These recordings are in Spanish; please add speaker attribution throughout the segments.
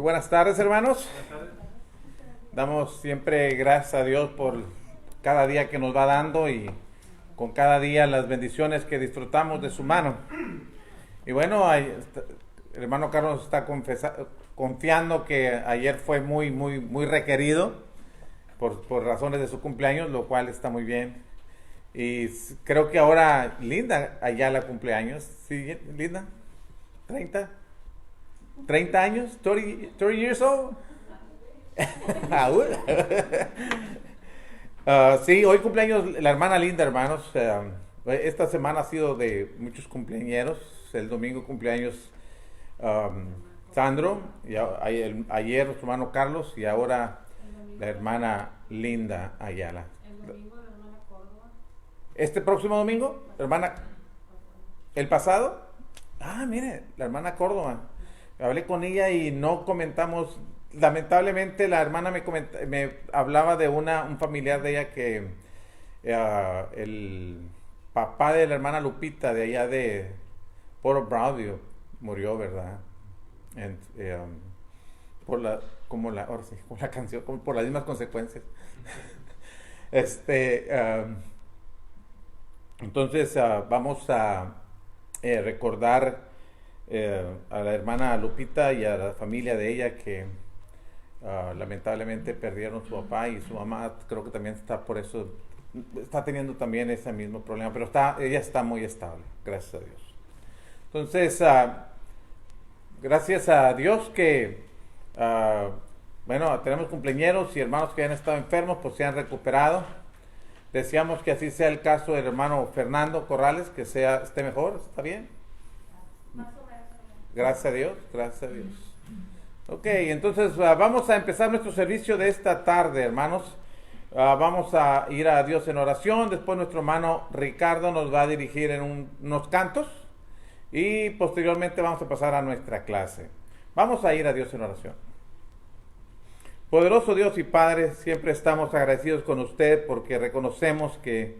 Speaker 1: buenas tardes, hermanos. Damos siempre gracias a Dios por cada día que nos va dando y con cada día las bendiciones que disfrutamos de su mano. Y bueno, el hermano Carlos está confiando que ayer fue muy requerido por razones de su cumpleaños, lo cual está muy bien. Y creo que ahora Linda Ayala cumpleaños. ¿Sí, Linda? ¿30 años? ¿30 years old? Sí, hoy cumpleaños la hermana Linda, hermanos. Esta semana ha sido de muchos cumpleañeros. El domingo cumpleaños Sandro, y ayer su hermano Carlos y ahora la hermana Linda Ayala.
Speaker 2: El domingo la hermana Córdoba.
Speaker 1: ¿Este próximo domingo? Hermana, ¿el pasado? Mire, la hermana Córdoba. Hablé con ella y no comentamos. Lamentablemente la hermana me hablaba de un familiar de ella que el papá de la hermana Lupita de allá de Port Broadview murió, ¿verdad? Por la canción, por las mismas consecuencias. Entonces vamos a recordar a la hermana Lupita y a la familia de ella que lamentablemente perdieron su papá, y su mamá creo que también está teniendo también ese mismo problema, pero ella está muy estable, gracias a Dios. Entonces, gracias a Dios que tenemos cumpleañeros y hermanos que han estado enfermos, pues se han recuperado. Deseamos que así sea el caso del hermano Fernando Corrales, que esté mejor. ¿Está bien? Gracias a Dios, gracias a Dios. Ok, entonces vamos a empezar nuestro servicio de esta tarde, hermanos. Vamos a ir a Dios en oración. Después nuestro hermano Ricardo nos va a dirigir en unos cantos. Y posteriormente vamos a pasar a nuestra clase. Vamos a ir a Dios en oración. Poderoso Dios y Padre, siempre estamos agradecidos con usted porque reconocemos que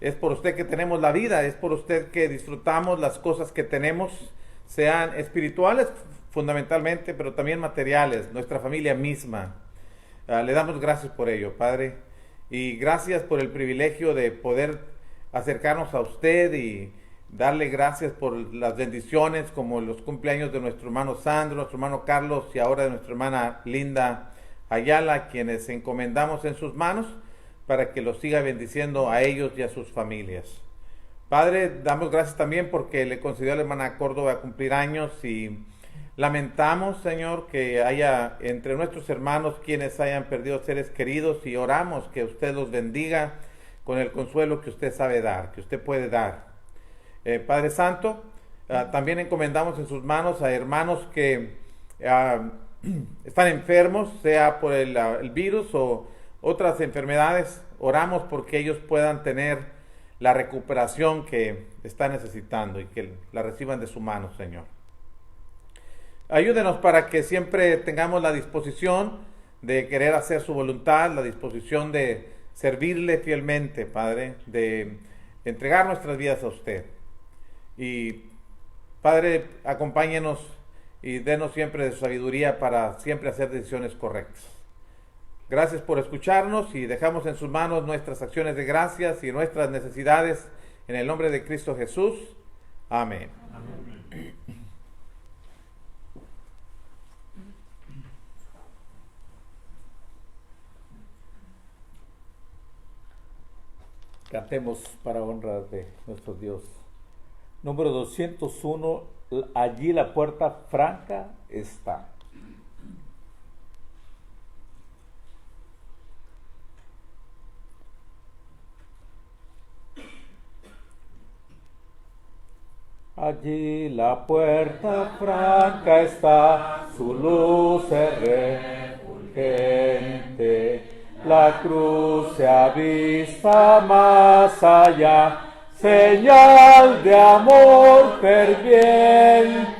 Speaker 1: es por usted que tenemos la vida, es por usted que disfrutamos las cosas que tenemos, sean espirituales fundamentalmente, pero también materiales, nuestra familia misma. Le damos gracias por ello, Padre, y gracias por el privilegio de poder acercarnos a usted y darle gracias por las bendiciones como los cumpleaños de nuestro hermano Sandro, nuestro hermano Carlos y ahora de nuestra hermana Linda Ayala, quienes encomendamos en sus manos para que los siga bendiciendo a ellos y a sus familias. Padre, damos gracias también porque le concedió a la hermana Córdoba cumplir años y lamentamos, Señor, que haya entre nuestros hermanos quienes hayan perdido seres queridos, y oramos que usted los bendiga con el consuelo que usted sabe dar, que usted puede dar. Padre Santo, también encomendamos en sus manos a hermanos que están enfermos, sea por el virus o otras enfermedades. Oramos porque ellos puedan tener la recuperación que están necesitando y que la reciban de su mano, Señor. Ayúdenos para que siempre tengamos la disposición de querer hacer su voluntad, la disposición de servirle fielmente, Padre, de entregar nuestras vidas a usted. Y Padre, acompáñenos y denos siempre de su sabiduría para siempre hacer decisiones correctas. Gracias por escucharnos y dejamos en sus manos nuestras acciones de gracias y nuestras necesidades en el nombre de Cristo Jesús. Amén. Amén.
Speaker 3: Cantemos para honra de nuestro Dios. Número 201, allí la puerta franca está. Allí la puerta franca está, su luz es refulgente, la cruz se avista más allá, señal de amor ferviente.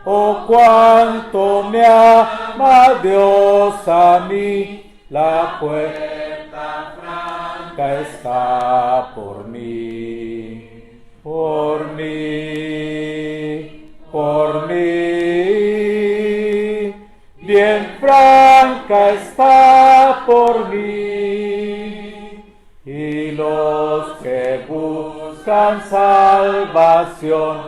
Speaker 3: Oh, cuánto me ama Dios a mí, la puerta franca está por mí, por mí, por mí. buscan salvación,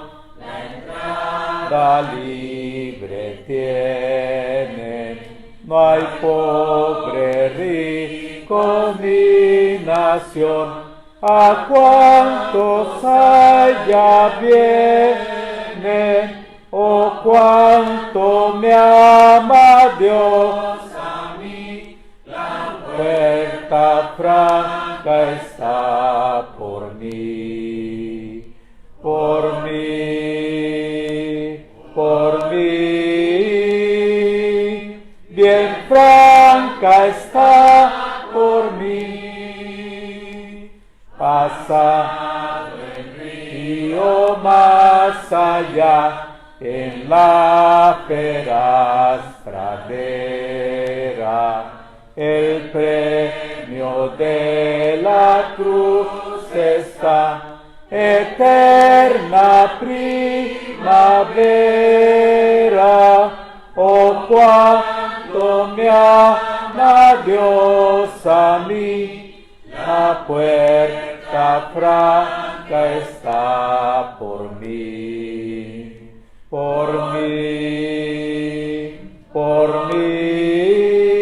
Speaker 3: la libre tienen. No hay pobre, rico ni nación, a cuantos allá vienen, oh cuánto me ama Dios a mí, la puerta franca está por mí, por mí, por mí. Bien franca está por mí, pasado el río más allá, en la feraz pradera, el premio de la cruz está, eterna primavera, oh cuánto me ama Dios a mí, la puerta franca está por mí, por mí, por mí,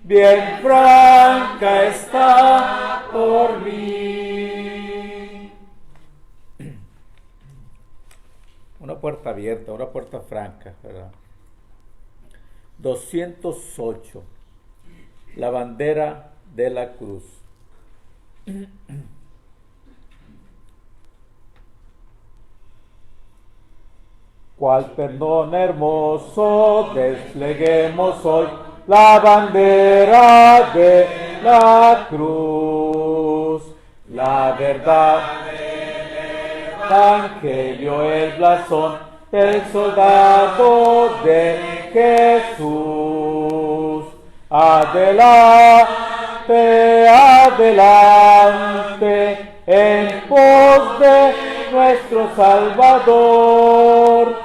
Speaker 3: bien franca está por mí. Una puerta abierta, una puerta franca, ¿verdad? 208. La bandera de la cruz. Cual perdón hermoso despleguemos hoy la bandera de la cruz, la verdad del evangelio, el blasón, el soldado de Jesús. Adelante, adelante, en pos de nuestro Salvador,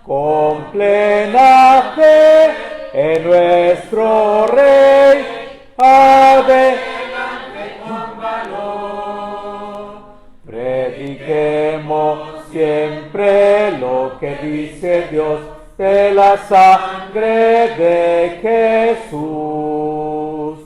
Speaker 3: con plena fe en nuestro Rey, adelante con valor. Prediquemos siempre lo que dice Dios de la sangre de Jesús,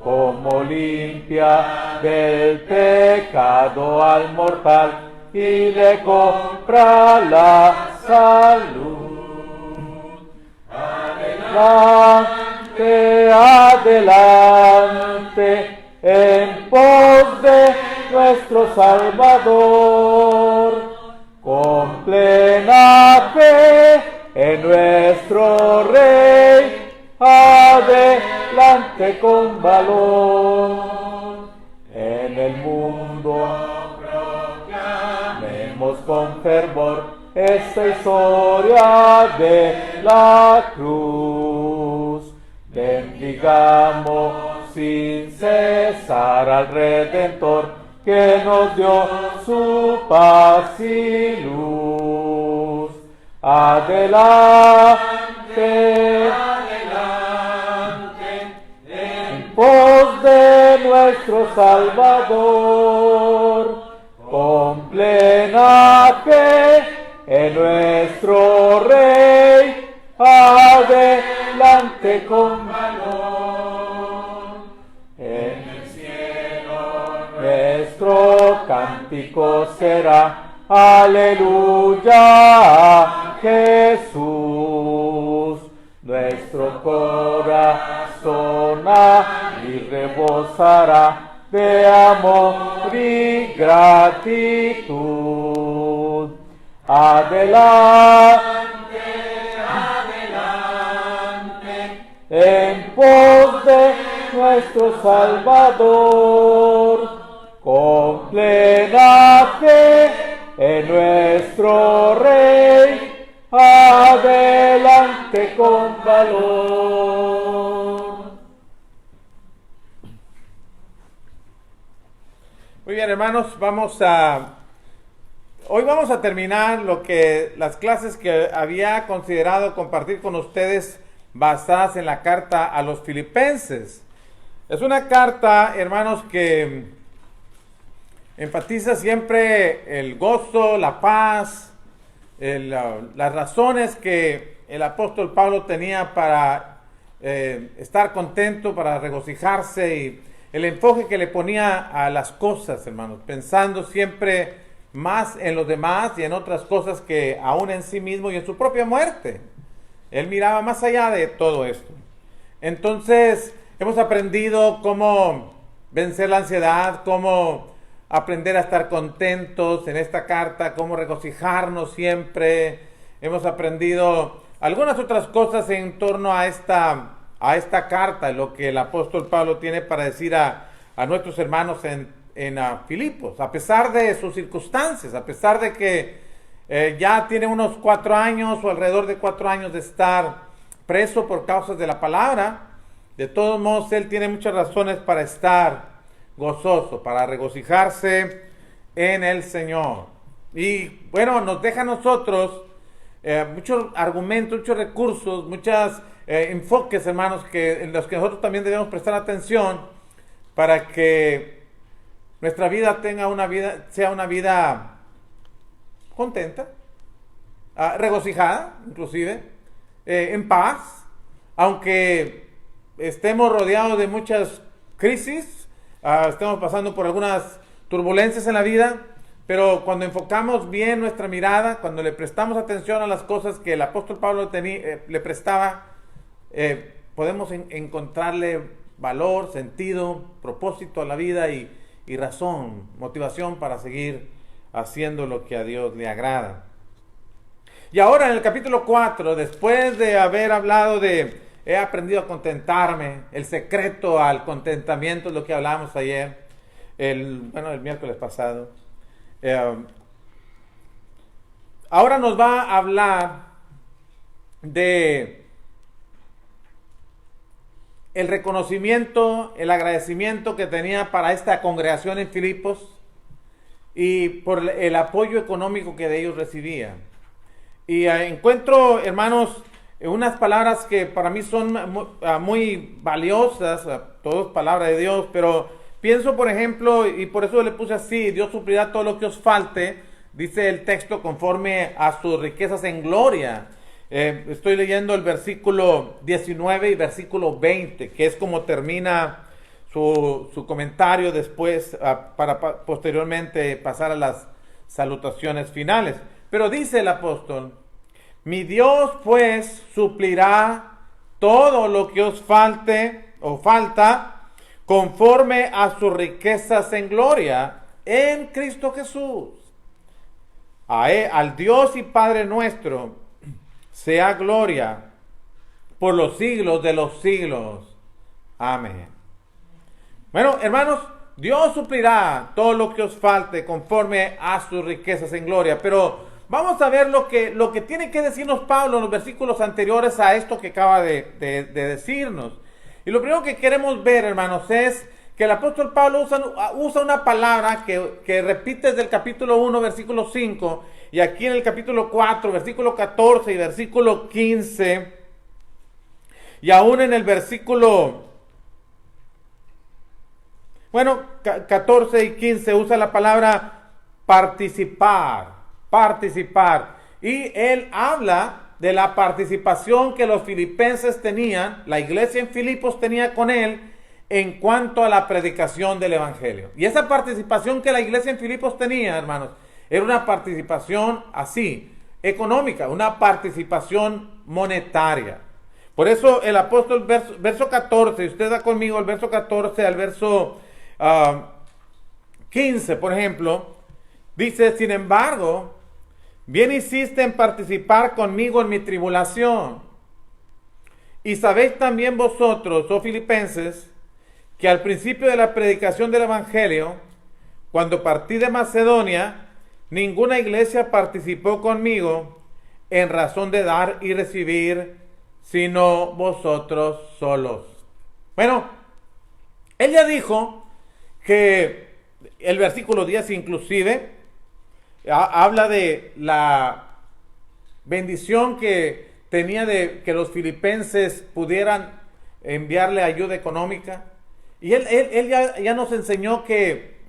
Speaker 3: como limpia del pecado al mortal y le compra la salud. Adelante, adelante, en pos de nuestro Salvador, con plena fe en nuestro Rey, adelante con valor. En el mundo proclamemos con fervor esta historia de la cruz. Bendigamos sin cesar al Redentor, que nos dio su paz y luz. Adelante, adelante, en pos de nuestro Salvador, con plena fe en nuestro Rey, adelante con valor. En el cielo nuestro cántico será, aleluya, Jesús. Nuestro corazón y rebosará de amor y gratitud. Adelante, adelante, en pos de nuestro Salvador, con plena fe en nuestro Rey, adelante con valor.
Speaker 1: Muy bien, hermanos, hoy vamos a terminar las clases que había considerado compartir con ustedes basadas en la carta a los Filipenses. Es una carta, hermanos, que enfatiza siempre el gozo, la paz, las razones que el apóstol Pablo tenía para estar contento, para regocijarse, y el enfoque que le ponía a las cosas, hermanos, pensando siempre más en los demás y en otras cosas que aún en sí mismo y en su propia muerte. Él miraba más allá de todo esto. Entonces, hemos aprendido cómo vencer la ansiedad, cómo aprender a estar contentos en esta carta, cómo regocijarnos siempre. Hemos aprendido algunas otras cosas en torno a esta carta, lo que el apóstol Pablo tiene para decir a nuestros hermanos en Filipos, a pesar de sus circunstancias, a pesar de que ya tiene unos 4 años o alrededor de 4 años de estar preso por causas de la palabra. De todos modos, él tiene muchas razones para estar gozoso, para regocijarse en el Señor. Y bueno, nos deja a nosotros muchos argumentos, muchos recursos, muchos enfoques, hermanos, en los que nosotros también debemos prestar atención para que nuestra vida sea una vida contenta, regocijada, inclusive, en paz, aunque estemos rodeados de muchas crisis, estemos pasando por algunas turbulencias en la vida, pero cuando enfocamos bien nuestra mirada, cuando le prestamos atención a las cosas que el apóstol Pablo le prestaba, podemos encontrarle valor, sentido, propósito a la vida y razón, motivación para seguir haciendo lo que a Dios le agrada. Y ahora en el capítulo 4, después de haber hablado de he aprendido a contentarme, el secreto al contentamiento, es lo que hablamos ayer, el miércoles pasado. Ahora nos va a hablar de el reconocimiento, el agradecimiento que tenía para esta congregación en Filipos y por el apoyo económico que de ellos recibía. Y encuentro, hermanos, unas palabras que para mí son muy valiosas, todo es palabra de Dios, pero pienso, por ejemplo, y por eso le puse así: Dios suplirá todo lo que os falte, dice el texto, conforme a sus riquezas en gloria. Estoy leyendo el versículo 19 y versículo 20, que es como termina su comentario después, para posteriormente pasar a las salutaciones finales. Pero dice el apóstol: mi Dios pues suplirá todo lo que os falte o falta conforme a sus riquezas en gloria en Cristo Jesús. Al Dios y Padre nuestro sea gloria por los siglos de los siglos. Amén. Bueno, hermanos, Dios suplirá todo lo que os falte conforme a sus riquezas en gloria. Pero vamos a ver lo que tiene que decirnos Pablo en los versículos anteriores a esto que acaba de decirnos. Y lo primero que queremos ver, hermanos, es que el apóstol Pablo usa una palabra que repite desde el capítulo 1, versículo 5, y aquí en el capítulo 4, versículo 14 y versículo 15, y aún en el versículo 14 y 15 usa la palabra participar. Y él habla de la participación que los filipenses tenían, la iglesia en Filipos tenía con él, en cuanto a la predicación del evangelio. Y esa participación que la iglesia en Filipos tenía, hermanos, era una participación así, económica, una participación monetaria. Por eso el apóstol, verso 14, usted da conmigo el verso 14 al verso 15, por ejemplo, dice: sin embargo, bien hiciste en participar conmigo en mi tribulación. Y sabéis también vosotros, oh filipenses, que al principio de la predicación del evangelio, cuando partí de Macedonia, ninguna iglesia participó conmigo en razón de dar y recibir, sino vosotros solos. Bueno, él ya dijo que el versículo 10 inclusive habla de la bendición que tenía de que los filipenses pudieran enviarle ayuda económica. Y él ya nos enseñó que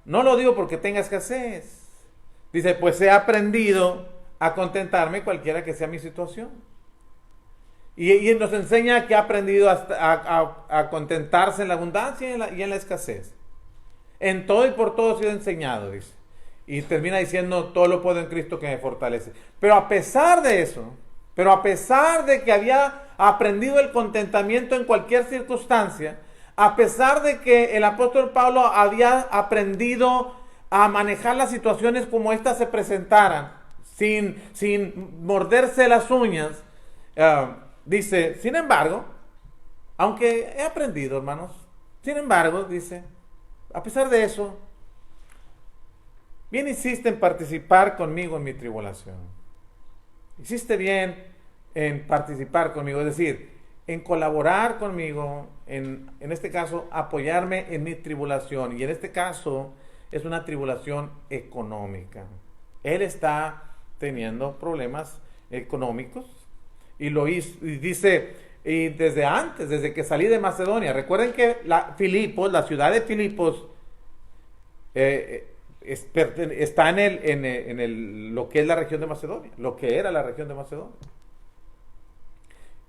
Speaker 1: No lo digo porque tenga escasez. Dice, pues he aprendido a contentarme cualquiera que sea mi situación. Y nos enseña que ha aprendido a contentarse en la abundancia y en la escasez. En todo y por todo ha sido enseñado, dice. Y termina diciendo, todo lo puedo en Cristo que me fortalece. Pero a pesar de eso, pero a pesar de que había aprendido el contentamiento en cualquier circunstancia, a pesar de que el apóstol Pablo había aprendido a manejar las situaciones como éstas se presentaran, sin morderse las uñas, dice, sin embargo, aunque he aprendido, hermanos, sin embargo, dice, a pesar de eso, bien hiciste en participar conmigo en mi tribulación. Hiciste bien en participar conmigo, es decir, en colaborar conmigo, en este caso, apoyarme en mi tribulación. Y en este caso, es una tribulación económica. Él está teniendo problemas económicos y lo hizo, y dice, y desde antes, desde que salí de Macedonia. Recuerden que la ciudad de Filipos, está en lo que es la región de Macedonia, lo que era la región de Macedonia.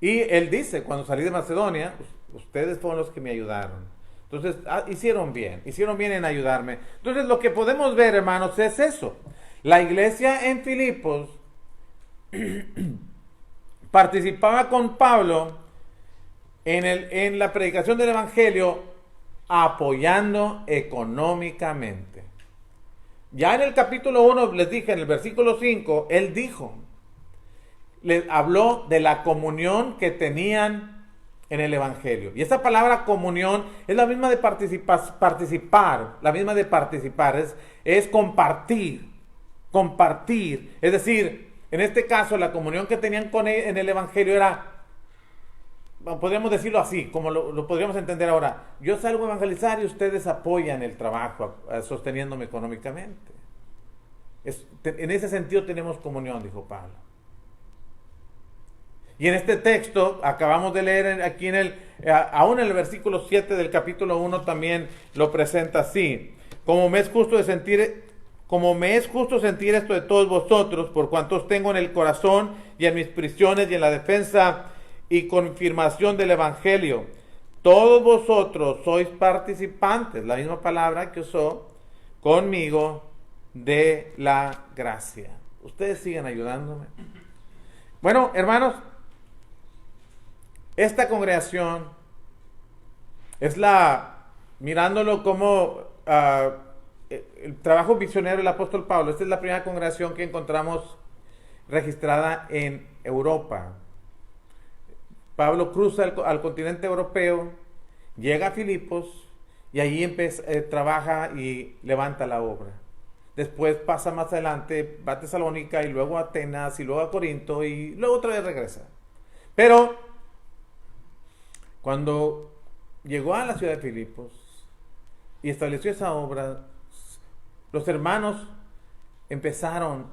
Speaker 1: Y él dice, cuando salí de Macedonia, ustedes fueron los que me ayudaron. Entonces, hicieron bien en ayudarme. Entonces, lo que podemos ver, hermanos, es eso. La iglesia en Filipos participaba con Pablo en la predicación del evangelio, apoyando económicamente. Ya en el capítulo 1, les dije, en el versículo 5, él dijo, les habló de la comunión que tenían en el evangelio. Y esa palabra comunión es la misma de participar, la misma de participar, es compartir, es decir, en este caso la comunión que tenían con él en el evangelio era, podríamos decirlo así, como lo podríamos entender ahora, yo salgo a evangelizar y ustedes apoyan el trabajo, sosteniéndome económicamente. En ese sentido tenemos comunión, dijo Pablo. Y en este texto, acabamos de leer aquí aún en el versículo 7 del capítulo 1 también lo presenta así. Como me es justo sentir esto de todos vosotros, por cuanto os tengo en el corazón y en mis prisiones y en la defensa y confirmación del evangelio. Todos vosotros sois participantes, la misma palabra que usó, conmigo de la gracia. Ustedes siguen ayudándome. Bueno, hermanos, esta congregación es mirándolo como el trabajo misionero del apóstol Pablo. Esta es la primera congregación que encontramos registrada en Europa. Pablo cruza al continente europeo, llega a Filipos y allí trabaja y levanta la obra. Después pasa más adelante, va a Tesalónica y luego a Atenas y luego a Corinto y luego otra vez regresa. Pero cuando llegó a la ciudad de Filipos y estableció esa obra, los hermanos empezaron,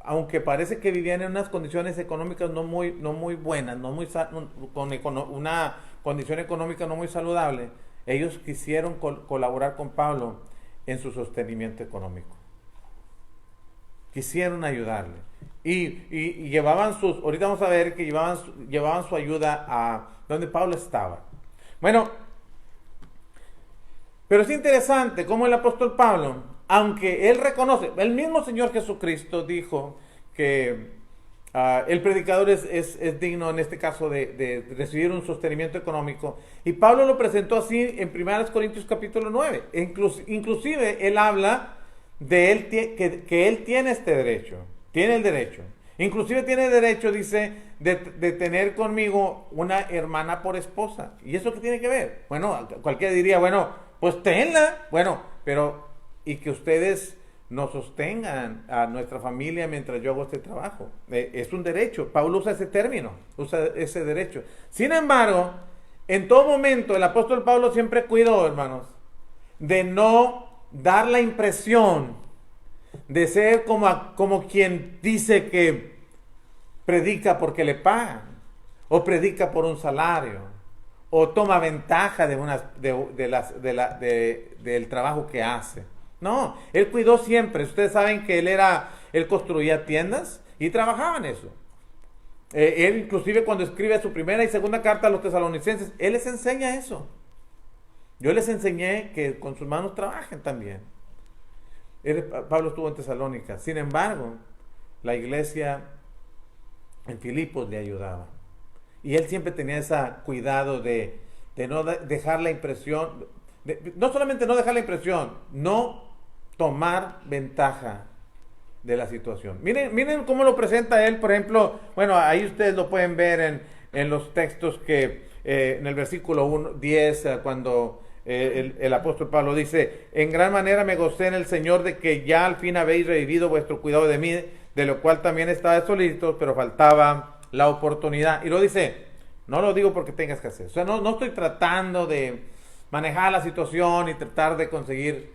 Speaker 1: aunque parece que vivían en unas condiciones económicas no muy buenas, con una condición económica no muy saludable, ellos quisieron colaborar con Pablo en su sostenimiento económico. Quisieron ayudarle. Y llevaban ahorita vamos a ver que llevaban su ayuda a donde Pablo estaba. Bueno, pero es interesante cómo el apóstol Pablo, aunque él reconoce, el mismo Señor Jesucristo dijo que el predicador es digno en este caso de recibir un sostenimiento económico, y Pablo lo presentó así en 1 Corintios capítulo 9. Inclusive él habla de él que él tiene este derecho, tiene el derecho. Inclusive tiene derecho, dice, de tener conmigo una hermana por esposa. ¿Y eso qué tiene que ver? Bueno, cualquiera diría, bueno, pues tenla. Bueno, pero y que ustedes nos sostengan a nuestra familia mientras yo hago este trabajo. Es un derecho. Pablo usa ese término, usa ese derecho. Sin embargo, en todo momento el apóstol Pablo siempre cuidó, hermanos, de no dar la impresión de ser como quien dice que predica porque le pagan, o predica por un salario, o toma ventaja del trabajo que hace. No, él cuidó siempre. Ustedes saben que él construía tiendas y trabajaba en eso. Él inclusive cuando escribe su primera y segunda carta a los tesalonicenses, él les enseña eso. Yo les enseñé que con sus manos trabajen también. Pablo estuvo en Tesalónica. Sin embargo, la iglesia en Filipos le ayudaba. Y él siempre tenía ese cuidado de no dejar la impresión, no solamente no dejar la impresión, no tomar ventaja de la situación. Miren cómo lo presenta él, por ejemplo, bueno, ahí ustedes lo pueden ver en los textos que en el versículo 10, cuando el apóstol Pablo dice: en gran manera me gocé en el Señor de que ya al fin habéis revivido vuestro cuidado de mí, de lo cual también estaba solícito, pero faltaba la oportunidad. Y lo dice, no lo digo porque tengas que hacer, o sea, no estoy tratando de manejar la situación y tratar de conseguir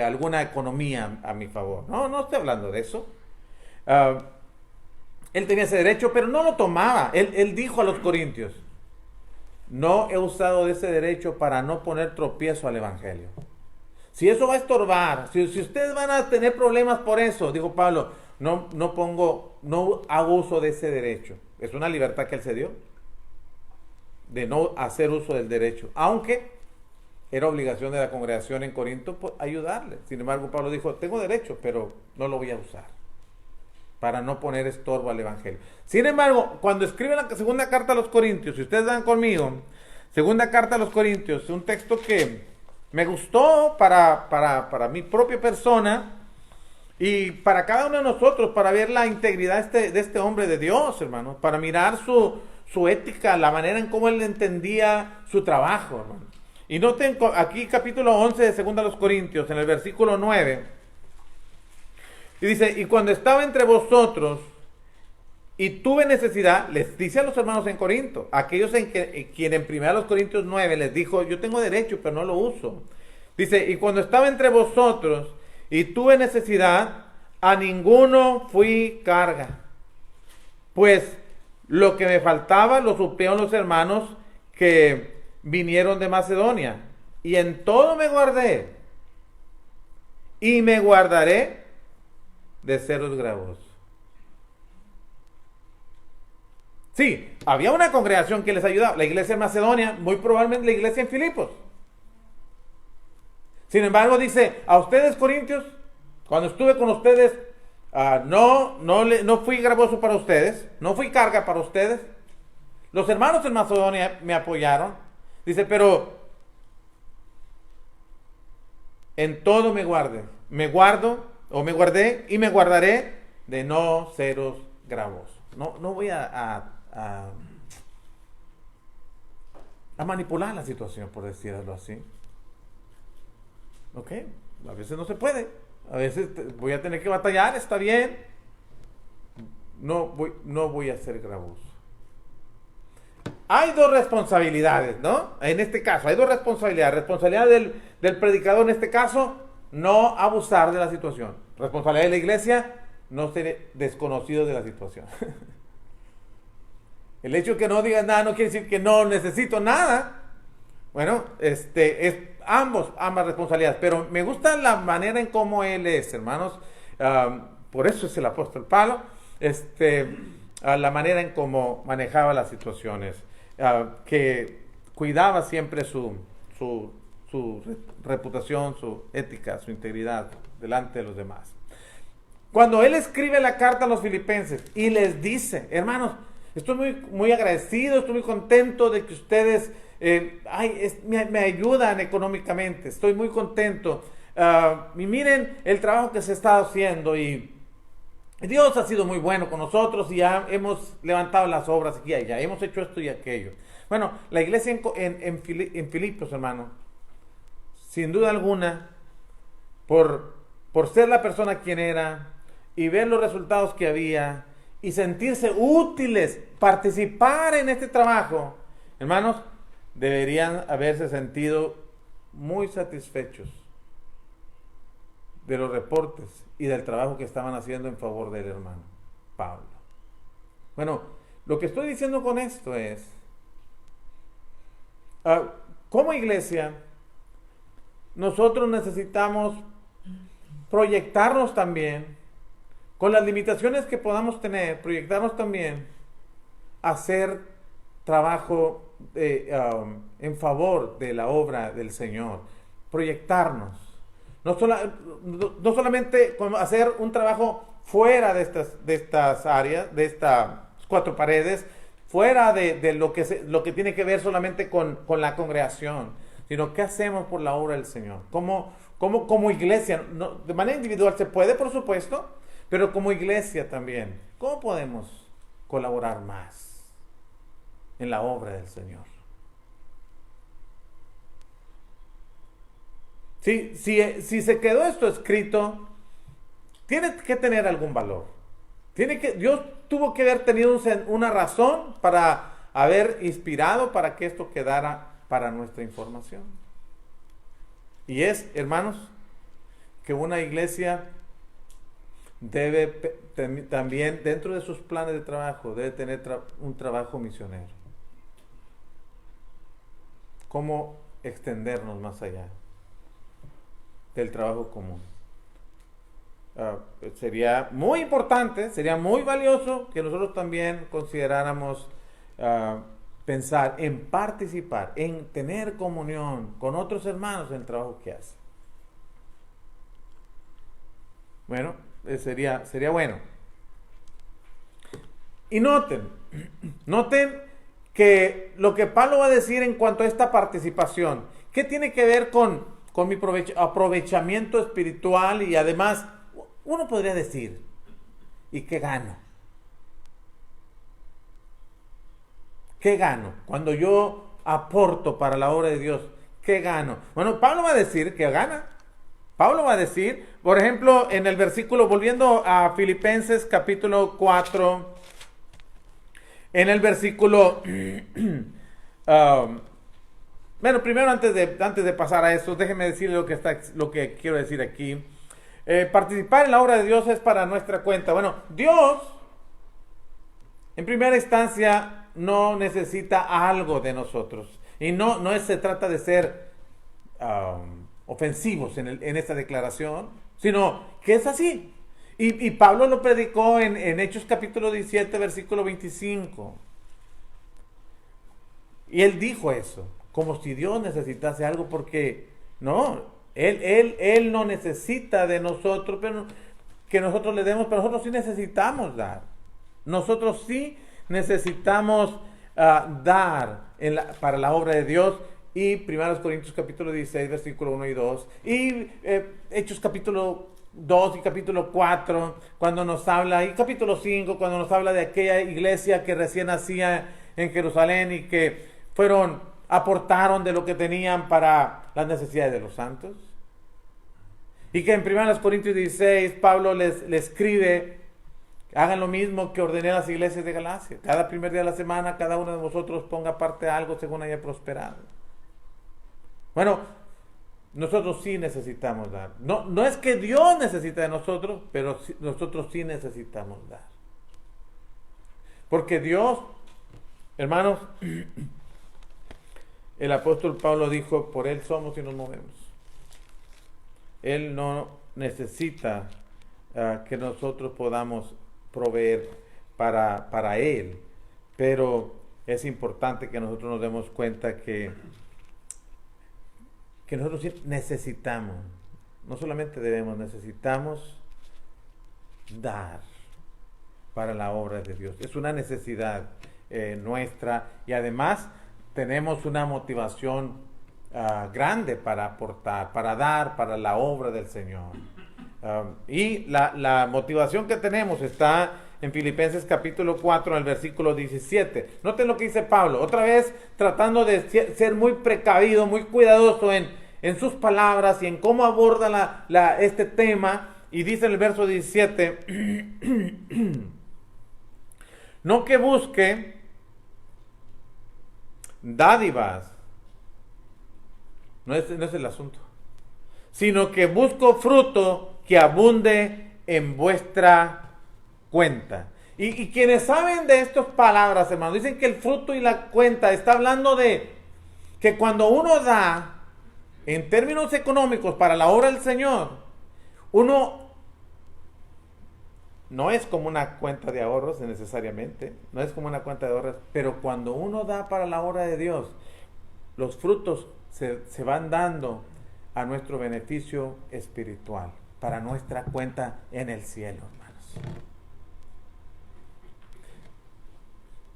Speaker 1: alguna economía a mi favor. No estoy hablando de eso. Él tenía ese derecho, pero no lo tomaba. Él dijo a los corintios: no he usado de ese derecho para no poner tropiezo al evangelio. Si eso va a estorbar, si ustedes van a tener problemas por eso, dijo Pablo, no hago uso de ese derecho. Es una libertad que él se dio de no hacer uso del derecho, aunque era obligación de la congregación en Corinto ayudarle. Sin embargo, Pablo dijo: tengo derecho, pero no lo voy a usar para no poner estorbo al evangelio. Sin embargo, cuando escribe la segunda carta a los Corintios, si ustedes van conmigo, segunda carta a los Corintios, un texto que me gustó para mi propia persona y para cada uno de nosotros, para ver la integridad de este hombre de Dios, hermano, para mirar su ética, la manera en cómo él entendía su trabajo, hermano. Y noten aquí capítulo 11 de segunda a los Corintios, en el versículo 9, y dice: y cuando estaba entre vosotros y tuve necesidad, les dice a los hermanos en Corinto, aquellos quien en primera los Corintios 9 les dijo: yo tengo derecho, pero no lo uso. Dice: y cuando estaba entre vosotros y tuve necesidad, a ninguno fui carga, pues lo que me faltaba lo suplieron los hermanos que vinieron de Macedonia, y en todo me guardé, y me guardaré de seros gravosos. Sí, había una congregación que les ayudaba, la iglesia en Macedonia, muy probablemente la iglesia en Filipos. Sin embargo, dice: a ustedes, corintios, cuando estuve con ustedes, no fui gravoso para ustedes, no fui carga para ustedes. Los hermanos en Macedonia me apoyaron. Dice: pero en todo me guardé y me guardaré de no seros gravosos. No voy a manipular la situación, por decirlo así. Ok, a veces no se puede, a veces voy a tener que batallar, está bien. No voy a ser gravoso. Hay dos responsabilidades, ¿no? En este caso, hay dos responsabilidades. Responsabilidad del predicador en este caso, no abusar de la situación. Responsabilidad de la iglesia, no ser desconocido de la situación. El hecho de que no digas nada no quiere decir que no necesito nada. Bueno, es ambas responsabilidades. Pero me gusta la manera en cómo él es, hermanos. Por eso es el apóstol Pablo. La manera en cómo manejaba las situaciones. Que cuidaba siempre su reputación, su ética, su integridad delante de los demás. Cuando él escribe la carta a los filipenses y les dice: hermanos, estoy muy agradecido, estoy muy contento de que ustedes me ayudan económicamente, estoy muy contento. Y miren el trabajo que se está haciendo, y Dios ha sido muy bueno con nosotros, y ya hemos levantado las obras aquí y allá, hemos hecho esto y aquello. Bueno, la iglesia en Filipos, hermano, sin duda alguna, por ser la persona quien era y ver los resultados que había y sentirse útiles, participar en este trabajo, hermanos, deberían haberse sentido muy satisfechos de los reportes y del trabajo que estaban haciendo en favor del hermano Pablo. Bueno, lo que estoy diciendo con esto es, como iglesia, nosotros necesitamos proyectarnos también, con las limitaciones que podamos tener, proyectarnos también a hacer trabajo en favor de la obra del Señor, proyectarnos. No solamente hacer un trabajo fuera de estas áreas, de estas cuatro paredes, fuera de lo que tiene que ver solamente con la congregación, sino qué hacemos por la obra del Señor. Como iglesia, de manera individual se puede, por supuesto, pero como iglesia también, ¿cómo podemos colaborar más en la obra del Señor? Si se quedó esto escrito, tiene que tener algún valor. Dios tuvo que haber tenido una razón para haber inspirado para que esto quedara para nuestra información. Y es, hermanos, que una iglesia debe también, dentro de sus planes de trabajo, debe tener un trabajo misionero. ¿Cómo extendernos más allá del trabajo común? Sería muy importante, sería muy valioso que nosotros también consideráramos pensar en participar, en tener comunión con otros hermanos en el trabajo que hacen. Bueno, sería bueno. Y noten que lo que Pablo va a decir en cuanto a esta participación, ¿qué tiene que ver con mi aprovechamiento espiritual? Y además, uno podría decir, ¿y qué gano? ¿Qué gano? Cuando yo aporto para la obra de Dios, ¿qué gano? Bueno, Pablo va a decir que gana. Pablo va a decir, por ejemplo, en el versículo, volviendo a Filipenses capítulo 4, en el versículo, bueno, primero antes de pasar a eso, déjeme decirle lo que quiero decir aquí. Participar en la obra de Dios es para nuestra cuenta. Bueno, Dios, en primera instancia, no necesita algo de nosotros. Y no se trata de ser ofensivos en esta declaración, sino que es así. Y Pablo lo predicó en Hechos capítulo 17, versículo 25. Y él dijo eso, como si Dios necesitase algo, porque no, Él no necesita de nosotros, pero que nosotros le demos, pero nosotros sí necesitamos dar. Nosotros sí necesitamos dar para la obra de Dios. Y 1 Corintios capítulo 16, versículo 1 y 2. Y Hechos capítulo 2 y capítulo 4, cuando nos habla, y capítulo 5, cuando nos habla de aquella iglesia que recién nacía en Jerusalén y que aportaron de lo que tenían para las necesidades de los santos. Y que en 1 Corintios 16 Pablo le escribe, hagan lo mismo que ordené a las iglesias de Galacia. Cada primer día de la semana, cada uno de vosotros ponga parte de algo según haya prosperado. Bueno, nosotros sí necesitamos dar. No es que Dios necesita de nosotros, pero nosotros sí necesitamos dar. Porque Dios, hermanos, el apóstol Pablo dijo, por Él somos y nos movemos. Él no necesita que nosotros podamos proveer para Él, pero es importante que nosotros nos demos cuenta que nosotros sí necesitamos, no solamente necesitamos dar para la obra de Dios. Es una necesidad nuestra, y además tenemos una motivación grande para aportar, para dar para la obra del Señor. Y la motivación que tenemos está en Filipenses capítulo 4, en el versículo 17. Noten lo que dice Pablo, otra vez tratando de ser muy precavido, muy cuidadoso en sus palabras y en cómo aborda este tema. Y dice en el verso 17, no que busque dádivas, no es el asunto, sino que busco fruto que abunde en vuestra cuenta. Y quienes saben de estas palabras, hermanos, dicen que el fruto y la cuenta está hablando de que cuando uno da en términos económicos para la obra del Señor, Uno no es como una cuenta de ahorros necesariamente, no es como una cuenta de ahorros, pero cuando uno da para la obra de Dios, los frutos se van dando a nuestro beneficio espiritual, para nuestra cuenta en el cielo, hermanos.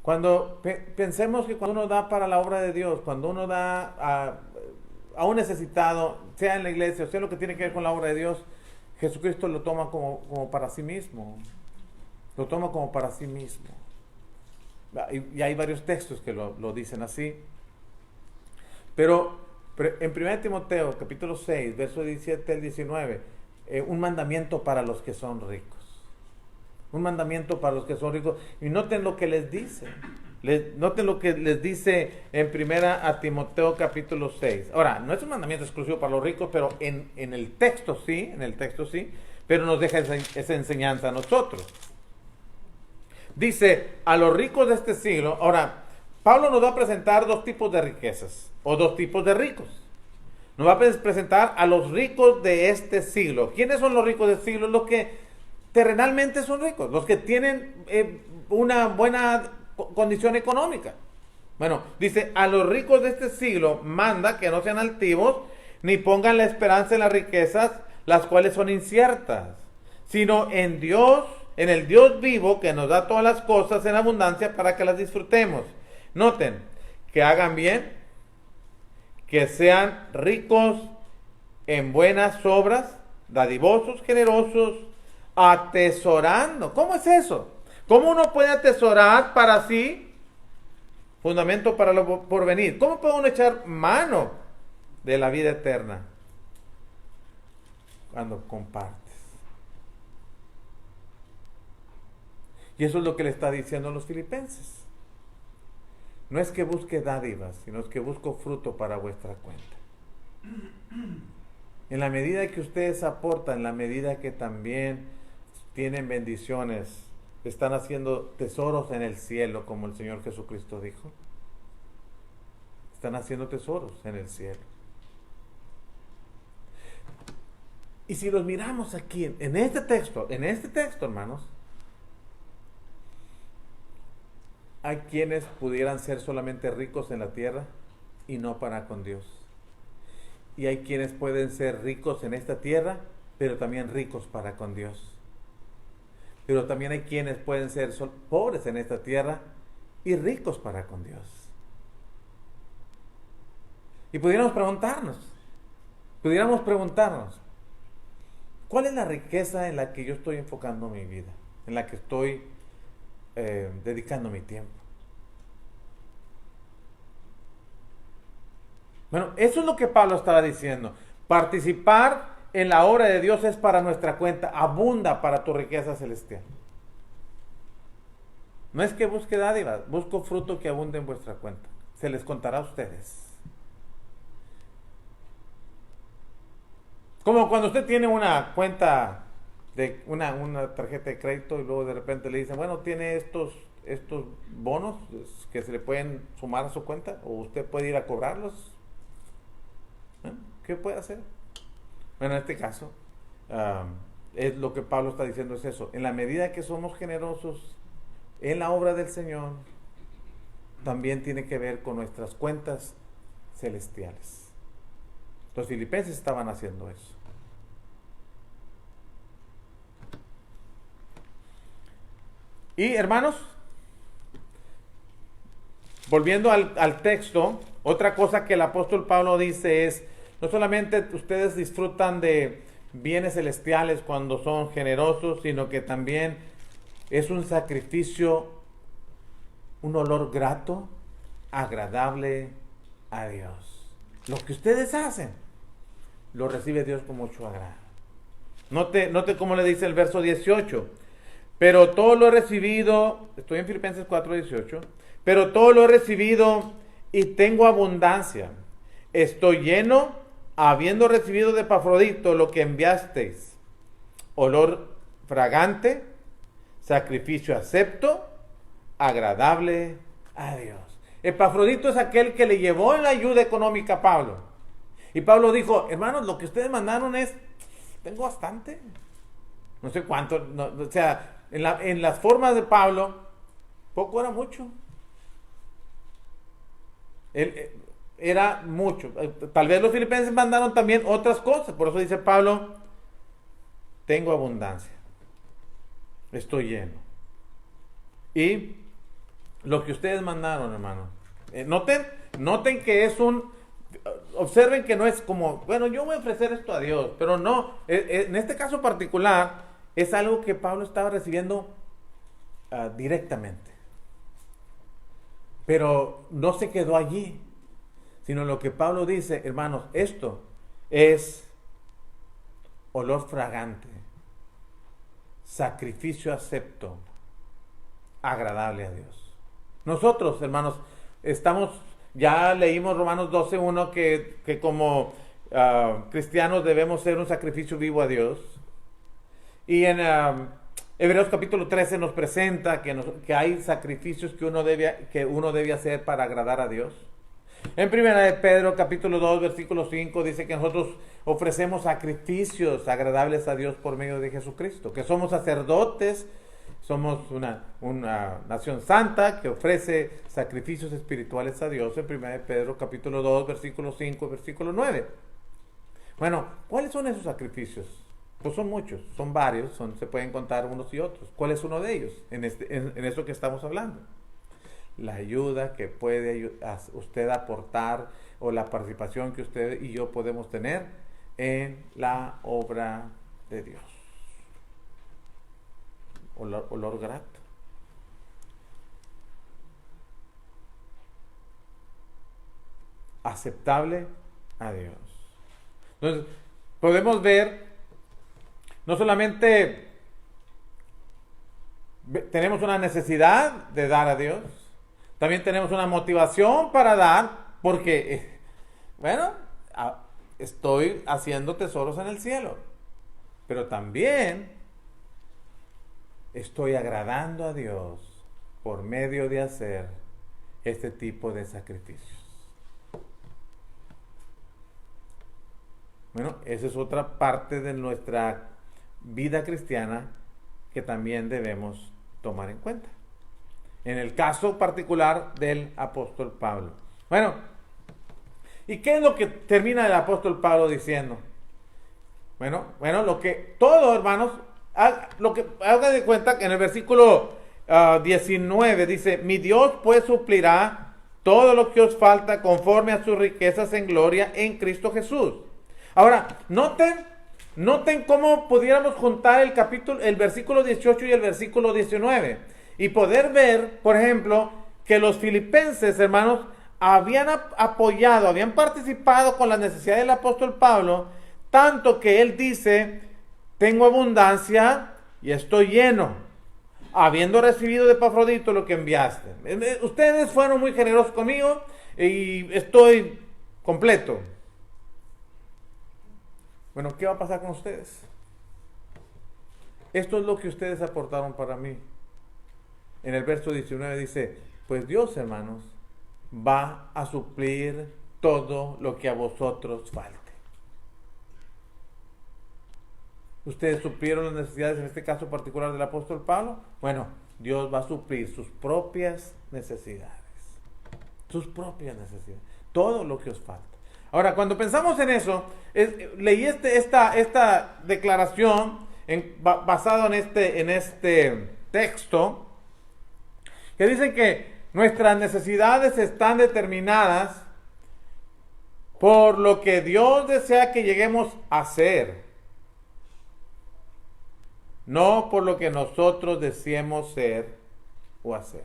Speaker 1: Cuando pensemos que cuando uno da para la obra de Dios, cuando uno da a un necesitado, sea en la iglesia, o sea lo que tiene que ver con la obra de Dios, Jesucristo lo toma como para sí mismo. Lo toma como para sí mismo. Y hay varios textos que lo dicen así. Pero en 1 Timoteo, capítulo 6, verso 17 al 19, un mandamiento para los que son ricos. Un mandamiento para los que son ricos. Y noten lo que les dice. Noten lo que les dice en 1 Timoteo capítulo 6. Ahora, no es un mandamiento exclusivo para los ricos, pero en el texto sí, pero nos deja esa enseñanza a nosotros. Dice, a los ricos de este siglo. Ahora, Pablo nos va a presentar dos tipos de riquezas, o dos tipos de ricos. Nos va a presentar a los ricos de este siglo. ¿Quiénes son los ricos del siglo? Los que terrenalmente son ricos, los que tienen una buena condición económica. Bueno, dice, a los ricos de este siglo manda que no sean altivos, ni pongan la esperanza en las riquezas, las cuales son inciertas, sino en Dios, en el Dios vivo, que nos da todas las cosas en abundancia para que las disfrutemos. Noten, que hagan bien, que sean ricos en buenas obras, dadivosos, generosos, atesorando. ¿Cómo es eso? ¿Cómo uno puede atesorar para sí fundamento para lo porvenir? ¿Cómo puede uno echar mano de la vida eterna? Cuando compartes. Y eso es lo que le está diciendo a los filipenses. No es que busque dádivas, sino es que busco fruto para vuestra cuenta. En la medida que ustedes aportan, en la medida que también tienen bendiciones, están haciendo tesoros en el cielo, como el Señor Jesucristo dijo. Están haciendo tesoros en el cielo. Y si los miramos aquí, en este texto, hermanos, hay quienes pudieran ser solamente ricos en la tierra y no para con Dios. Y hay quienes pueden ser ricos en esta tierra, pero también ricos para con Dios. Pero también hay quienes pueden ser pobres en esta tierra y ricos para con Dios. Y pudiéramos preguntarnos, ¿cuál es la riqueza en la que yo estoy enfocando mi vida? En la que estoy dedicando mi tiempo. Bueno, eso es lo que Pablo estaba diciendo. Participar en la obra de Dios es para nuestra cuenta, abunda para tu riqueza celestial. No es que busque dádivas, busco fruto que abunde en vuestra cuenta. Se les contará a ustedes. Como cuando usted tiene una cuenta de una tarjeta de crédito y luego de repente le dicen, bueno, tiene estos bonos que se le pueden sumar a su cuenta o usted puede ir a cobrarlos. ¿Qué puede hacer? Bueno, en este caso, es lo que Pablo está diciendo, es eso. En la medida que somos generosos en la obra del Señor, también tiene que ver con nuestras cuentas celestiales. Los filipenses estaban haciendo eso. Y hermanos, volviendo al texto, otra cosa que el apóstol Pablo dice es, no solamente ustedes disfrutan de bienes celestiales cuando son generosos, sino que también es un sacrificio, un olor grato, agradable a Dios. Lo que ustedes hacen, lo recibe Dios con mucho agrado. Note cómo le dice el verso 18. Pero todo lo he recibido, estoy en Filipenses 4:18, pero todo lo he recibido y tengo abundancia. Estoy lleno, habiendo recibido de Epafrodito lo que enviasteis, olor fragante, sacrificio acepto, agradable a Dios. Epafrodito es aquel que le llevó la ayuda económica a Pablo. Y Pablo dijo, hermanos, lo que ustedes mandaron es tengo bastante. No sé cuánto, o sea, en las formas de Pablo, poco era mucho. Era mucho. Tal vez los filipenses mandaron también otras cosas. Por eso dice Pablo, tengo abundancia. Estoy lleno. Y lo que ustedes mandaron, hermano. Noten que es observen que no es como, bueno, yo voy a ofrecer esto a Dios. Pero no, en este caso particular, es algo que Pablo estaba recibiendo directamente. Pero no se quedó allí, sino lo que Pablo dice, hermanos, esto es olor fragante, sacrificio acepto, agradable a Dios. Nosotros, hermanos, ya leímos Romanos 12:1 que como cristianos debemos ser un sacrificio vivo a Dios. Y en Hebreos capítulo 13 nos presenta que hay sacrificios que uno debe hacer para agradar a Dios. En 1 de Pedro capítulo 2 versículo 5 dice que nosotros ofrecemos sacrificios agradables a Dios por medio de Jesucristo, que somos sacerdotes, somos una nación santa que ofrece sacrificios espirituales a Dios en 1 de Pedro capítulo 2 versículo 5 versículo 9. Bueno, ¿cuáles son esos sacrificios? Pues son muchos, son varios, se pueden contar unos y otros. ¿Cuál es uno de ellos en eso que estamos hablando? La ayuda que puede usted aportar o la participación que usted y yo podemos tener en la obra de Dios. Olor grato. Aceptable a Dios. Entonces, podemos ver, no solamente tenemos una necesidad de dar a Dios, también tenemos una motivación para dar, porque, bueno, estoy haciendo tesoros en el cielo, pero también estoy agradando a Dios por medio de hacer este tipo de sacrificios. Bueno, esa es otra parte de nuestra vida cristiana que también debemos tomar en cuenta. En el caso particular del apóstol Pablo. Bueno, ¿y qué es lo que termina el apóstol Pablo diciendo? Bueno, lo que todo, hermanos, lo que haga de cuenta que en el versículo 19 dice, mi Dios pues suplirá todo lo que os falta conforme a sus riquezas en gloria en Cristo Jesús. Ahora, noten cómo pudiéramos juntar el versículo 18 y el versículo 19 y poder ver, por ejemplo, que los filipenses, hermanos, habían apoyado, habían participado con las necesidades del apóstol Pablo, tanto que él dice, tengo abundancia y estoy lleno, habiendo recibido de Epafrodito lo que enviaste. Ustedes fueron muy generosos conmigo y estoy completo. Bueno, ¿qué va a pasar con ustedes? Esto es lo que ustedes aportaron para mí. En el verso 19 dice, pues Dios, hermanos, va a suplir todo lo que a vosotros falte. ¿Ustedes suplieron las necesidades en este caso particular del apóstol Pablo? Bueno, Dios va a suplir sus propias necesidades. Sus propias necesidades. Todo lo que os falta. Ahora, cuando pensamos en eso, leí esta declaración basado en este texto, que dice que nuestras necesidades están determinadas por lo que Dios desea que lleguemos a ser, no por lo que nosotros deseemos ser o hacer.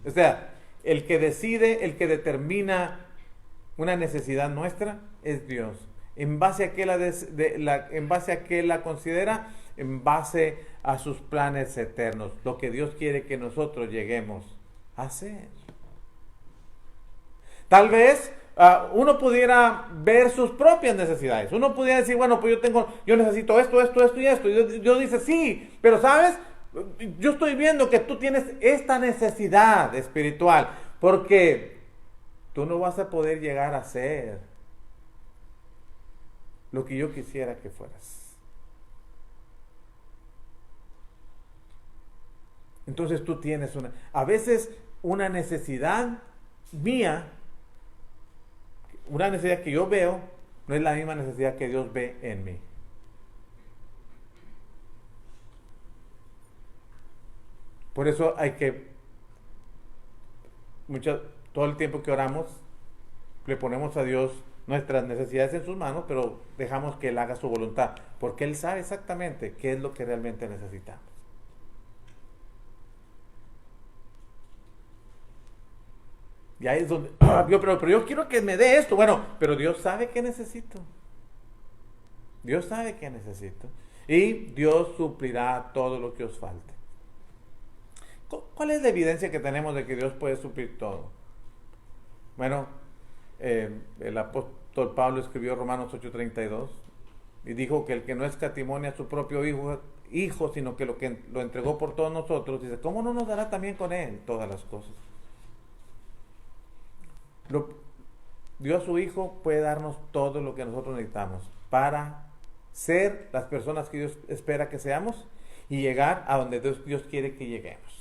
Speaker 1: O sea, el que decide, el que determina una necesidad nuestra es Dios. ¿En base a qué la considera? En base a sus planes eternos, lo que Dios quiere que nosotros lleguemos a hacer. Tal vez uno pudiera ver sus propias necesidades. Uno pudiera decir, bueno, pues yo necesito esto y esto. Y Dios dice, sí, pero ¿sabes? Yo estoy viendo que tú tienes esta necesidad espiritual, porque tú no vas a poder llegar a ser lo que yo quisiera que fueras. entonces tú tienes a veces una necesidad mía, una necesidad que yo veo, no es la misma necesidad que Dios ve en mí. Por eso hay que, todo el tiempo que oramos, le ponemos a Dios nuestras necesidades en sus manos, pero dejamos que Él haga su voluntad, porque Él sabe exactamente qué es lo que realmente necesitamos. Y ahí es donde, pero yo quiero que me dé esto. Bueno, pero Dios sabe qué necesito. Dios sabe qué necesito. Y Dios suplirá todo lo que os falte. ¿Cuál es la evidencia que tenemos de que Dios puede suplir todo? Bueno, el apóstol Pablo escribió Romanos 8:32 y dijo que el que no escatimó a su propio hijo, sino que lo entregó por todos nosotros, dice, ¿cómo no nos dará también con él todas las cosas? Dios su Hijo puede darnos todo lo que nosotros necesitamos para ser las personas que Dios espera que seamos y llegar a donde Dios quiere que lleguemos.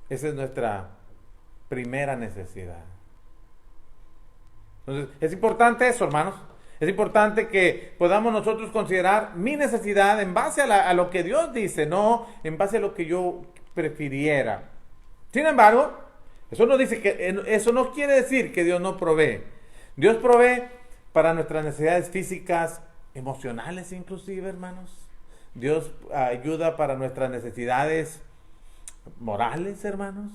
Speaker 1: Esa es nuestra primera necesidad. Entonces, es importante eso, hermanos. Es importante que podamos nosotros considerar mi necesidad en base a lo que Dios dice, no en base a lo que yo prefiriera. Sin embargo, eso no quiere decir que Dios no provee. Dios provee para nuestras necesidades físicas, emocionales inclusive, hermanos. Dios ayuda para nuestras necesidades morales, hermanos.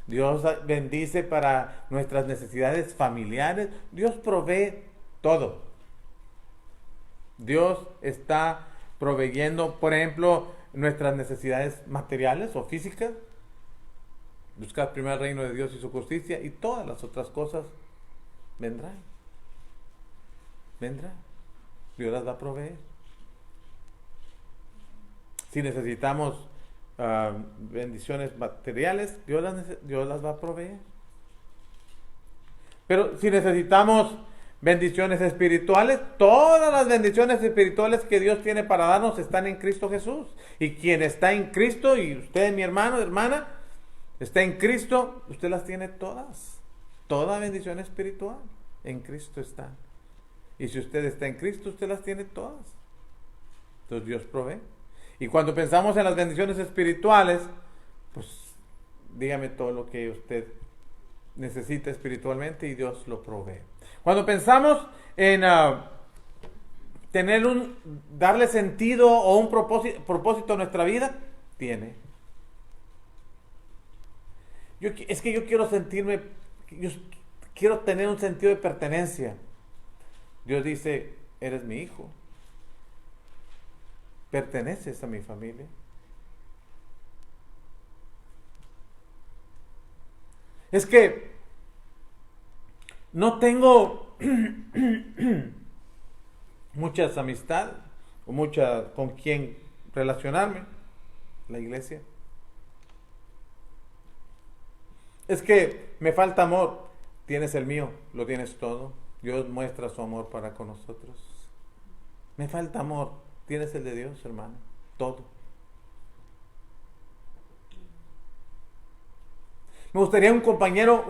Speaker 1: Dios bendice para nuestras necesidades familiares. Dios provee todo. Dios está proveyendo, por ejemplo, nuestras necesidades materiales o físicas. Buscad primero el reino de Dios y su justicia, y todas las otras cosas vendrán. Dios las va a proveer. Si necesitamos bendiciones materiales, Dios las va a proveer. Pero si necesitamos bendiciones espirituales, todas las bendiciones espirituales que Dios tiene para darnos están en Cristo Jesús. Y quien está en Cristo, y usted, mi hermano, hermana, está en Cristo, usted las tiene todas. Toda bendición espiritual en Cristo está. Y si usted está en Cristo, usted las tiene todas. Entonces Dios provee. Y cuando pensamos en las bendiciones espirituales, pues dígame todo lo que usted necesita espiritualmente y Dios lo provee. Cuando pensamos en darle sentido o un propósito a nuestra vida, tiene. Es que yo quiero quiero tener un sentido de pertenencia. Dios dice, eres mi hijo. Perteneces a mi familia. Es que no tengo muchas amistades o con quien relacionarme. La iglesia. Es que me falta amor. Tienes el mío, lo tienes todo. Dios muestra su amor para con nosotros. Me falta amor. Tienes el de Dios, hermano. Todo. Me gustaría un compañero,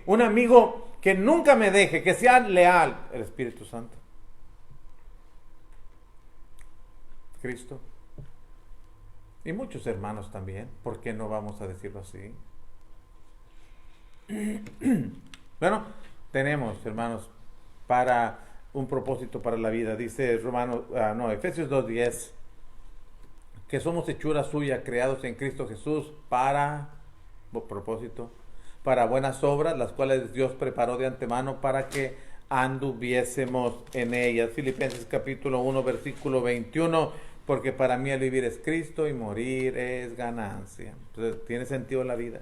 Speaker 1: un amigo que nunca me deje, que sea leal. El Espíritu Santo. Cristo. Y muchos hermanos también. ¿Por qué no vamos a decirlo así? Bueno, tenemos, hermanos, para un propósito para la vida. Dice Efesios 2:10, que somos hechura suya, creados en Cristo Jesús para propósito, para buenas obras, las cuales Dios preparó de antemano para que anduviésemos en ellas. Filipenses capítulo 1, versículo 21, porque para mí el vivir es Cristo y morir es ganancia. Entonces, tiene sentido la vida.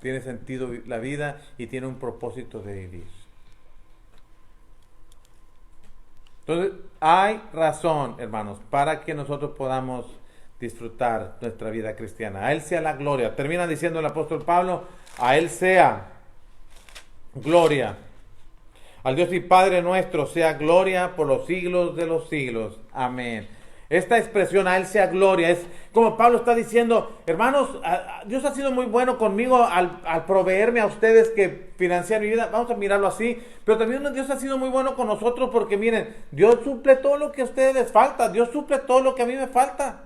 Speaker 1: Tiene sentido la vida y tiene un propósito de vivir. Entonces, hay razón, hermanos, para que nosotros podamos disfrutar nuestra vida cristiana. A Él sea la gloria. Termina diciendo el apóstol Pablo, a Él sea gloria. Al Dios y Padre nuestro sea gloria por los siglos de los siglos. Amén. esta expresión, a Él sea gloria, es como Pablo está diciendo, hermanos, Dios ha sido muy bueno conmigo al proveerme a ustedes que financiar mi vida. Vamos a mirarlo así, pero también Dios ha sido muy bueno con nosotros porque miren, Dios suple todo lo que a ustedes les falta, Dios suple todo lo que a mí me falta.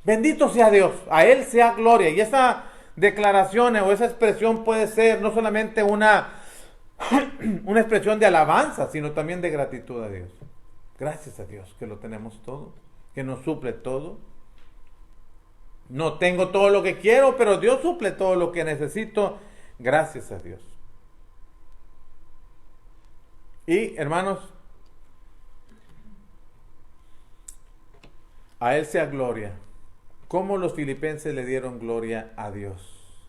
Speaker 1: Bendito sea Dios, a Él sea gloria. Y esa declaración o esa expresión puede ser no solamente una expresión de alabanza, sino también de gratitud a Dios. Gracias a Dios que lo tenemos todo, que nos suple todo. No tengo todo lo que quiero, pero Dios suple todo lo que necesito. Gracias a Dios. Y hermanos, a Él sea gloria. ¿Cómo los filipenses le dieron gloria a Dios?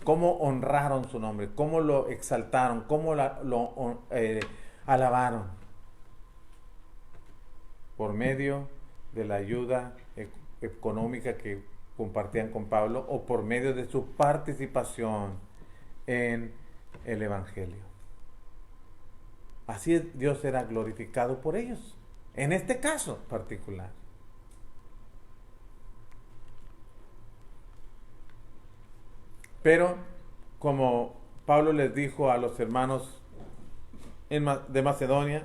Speaker 1: ¿Cómo honraron su nombre? ¿Cómo lo exaltaron? ¿Cómo lo alabaron? Por medio de la ayuda económica que compartían con Pablo o por medio de su participación en el Evangelio. Así Dios era glorificado por ellos, en este caso particular. Pero como Pablo les dijo a los hermanos de Macedonia,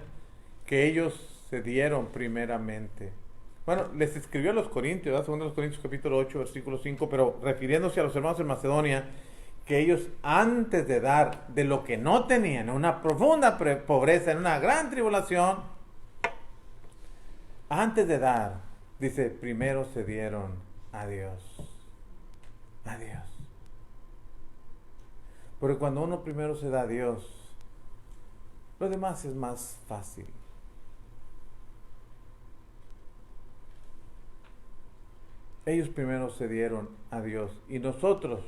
Speaker 1: que ellos se dieron primeramente. Bueno, les escribió a los Corintios, ¿verdad? 2 Corintios capítulo 8, versículo 5, pero refiriéndose a los hermanos en Macedonia, que ellos antes de dar de lo que no tenían, en una profunda pobreza, en una gran tribulación, antes de dar, dice, primero se dieron a Dios. A Dios. Porque cuando uno primero se da a Dios, lo demás es más fácil. Ellos primero se dieron a Dios y nosotros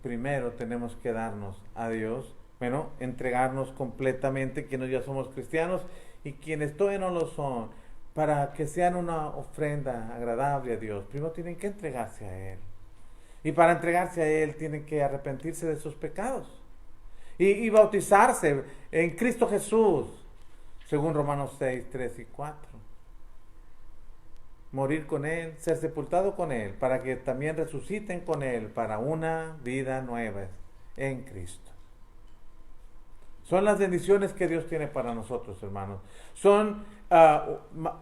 Speaker 1: primero tenemos que darnos a Dios, bueno, entregarnos completamente, quienes ya somos cristianos y quienes todavía no lo son, para que sean una ofrenda agradable a Dios. Primero tienen que entregarse a Él. Y para entregarse a Él tienen que arrepentirse de sus pecados y bautizarse en Cristo Jesús, según Romanos 6, 3 y 4. Morir con Él, ser sepultado con Él, para que también resuciten con Él para una vida nueva en Cristo. Son las bendiciones que Dios tiene para nosotros, hermanos. Son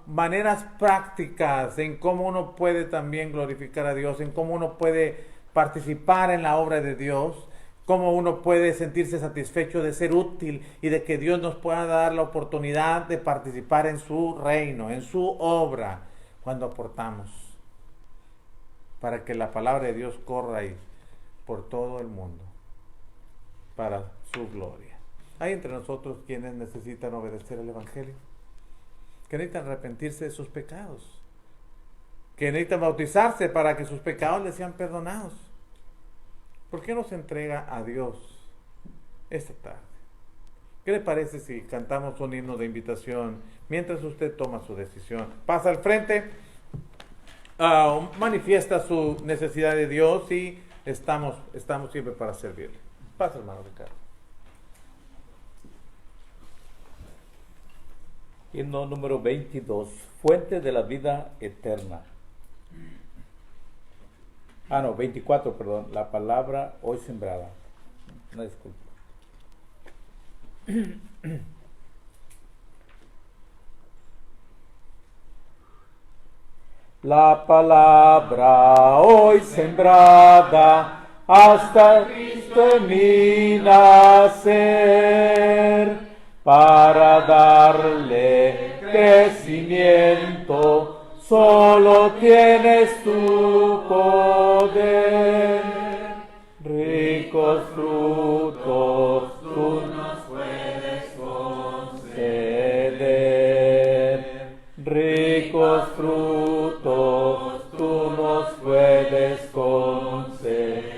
Speaker 1: maneras prácticas en cómo uno puede también glorificar a Dios, en cómo uno puede participar en la obra de Dios, cómo uno puede sentirse satisfecho de ser útil y de que Dios nos pueda dar la oportunidad de participar en su reino, en su obra, cuando aportamos, para que la palabra de Dios corra ahí por todo el mundo, para su gloria. Hay entre nosotros quienes necesitan obedecer el Evangelio, que necesitan arrepentirse de sus pecados, que necesitan bautizarse para que sus pecados les sean perdonados. ¿Por qué no se entrega a Dios esta tarde? ¿Qué le parece si cantamos un himno de invitación mientras usted toma su decisión? Pasa al frente, manifiesta su necesidad de Dios y estamos siempre para servirle. Pasa, hermano Ricardo.
Speaker 3: Himno número 22, Fuente de la vida eterna. 24, perdón, la palabra hoy sembrada. Una disculpa. La palabra hoy sembrada hasta Cristo en mi nacer, para darle crecimiento, solo tienes tu poder. Ricos frutos tú nos puedes conceder. Ricos frutos tú nos puedes conceder.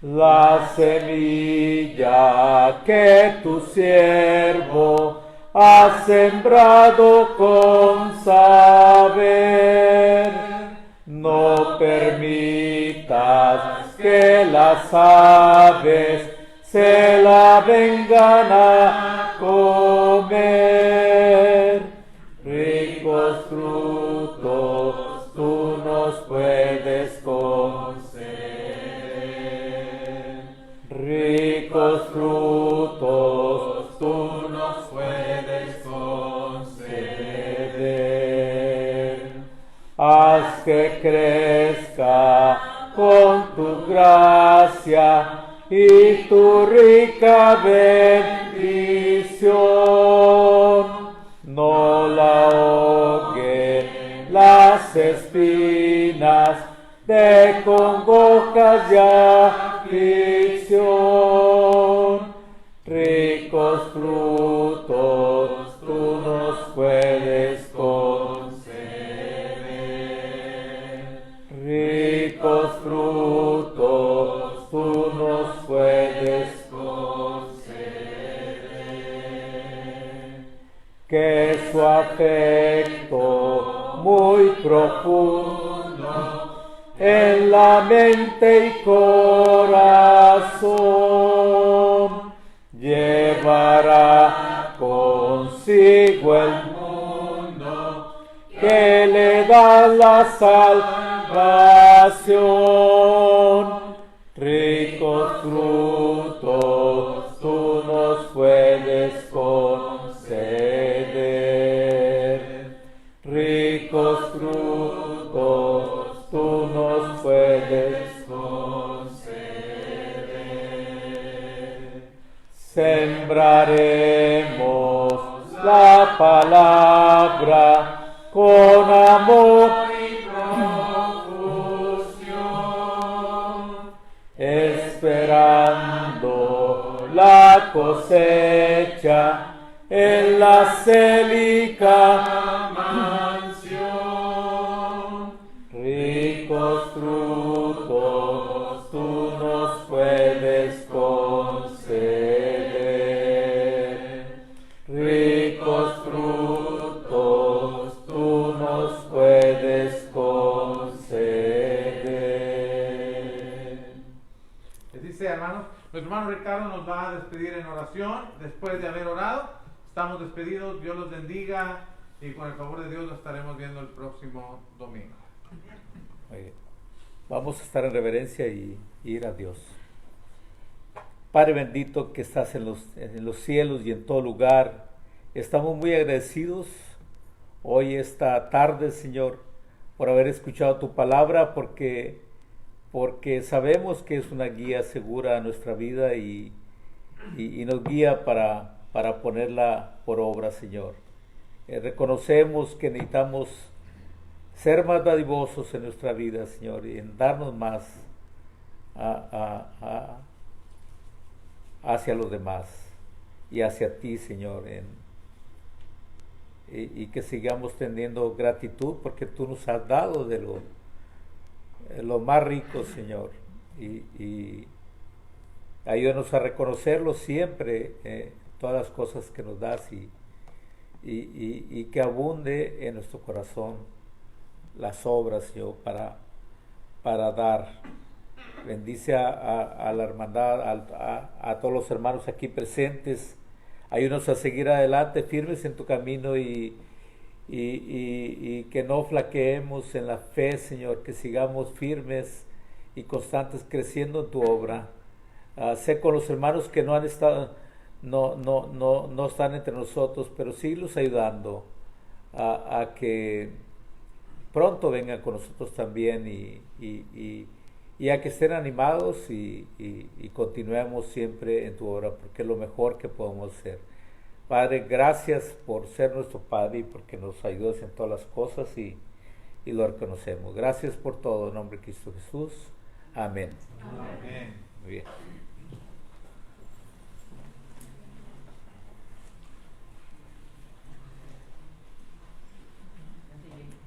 Speaker 3: La semilla que tu siervo ha sembrado con saber, no permitas que las aves se la vengan a comer. ricos frutos tú nos puedes conceder. Ricos frutos tú nos puedes conceder. Haz que crezca con tu gracia y tu rica bendición. No la ahoguen las espinas de congojas y aflicción. Ricos frutos tú nos puedes conceder. Ricos frutos tú nos puedes conceder. Que su afecto muy profundo en la mente y corazón llevará consigo el mundo que le da la salvación. Ricos frutos tú nos puedes conceder. Ricos frutos tú nos puedes conceder. Sembraremos la palabra con amor y profusión, esperando la cosecha en la célica mansión. Ricos frutos tú nos puedes conceder. Ricos frutos tú nos puedes conceder.
Speaker 1: Les dice, hermanos, nuestro hermano Ricardo nos va a despedir en oración después de haber orado. Estamos despedidos, Dios los bendiga y con el favor de Dios nos estaremos viendo el próximo domingo.
Speaker 3: Vamos a estar en reverencia y ir a Dios. Padre bendito que estás en los cielos y en todo lugar, estamos muy agradecidos hoy esta tarde, Señor, por haber escuchado tu palabra, porque sabemos que es una guía segura a nuestra vida y nos guía para ponerla por obra, Señor. Reconocemos que necesitamos ser más dadivosos en nuestra vida, Señor, y en darnos más hacia los demás y hacia ti, Señor, y que sigamos teniendo gratitud porque tú nos has dado de lo más rico, Señor, y ayúdanos a reconocerlo siempre, todas las cosas que nos das y que abunde en nuestro corazón las obras, Señor, para dar. Bendice a la hermandad, a todos los hermanos aquí presentes. Ayúdanos a seguir adelante, firmes en tu camino y que no flaqueemos en la fe, Señor, que sigamos firmes y constantes creciendo en tu obra. Sé con los hermanos que no han estado, no están entre nosotros, pero síguelos ayudando a que pronto vengan con nosotros también y a que estén animados y continuemos siempre en tu obra, porque es lo mejor que podemos hacer. Padre, gracias por ser nuestro Padre y porque nos ayudas en todas las cosas y lo reconocemos. Gracias por todo, en nombre de Cristo Jesús. Amén.
Speaker 1: Amén.
Speaker 3: Muy bien.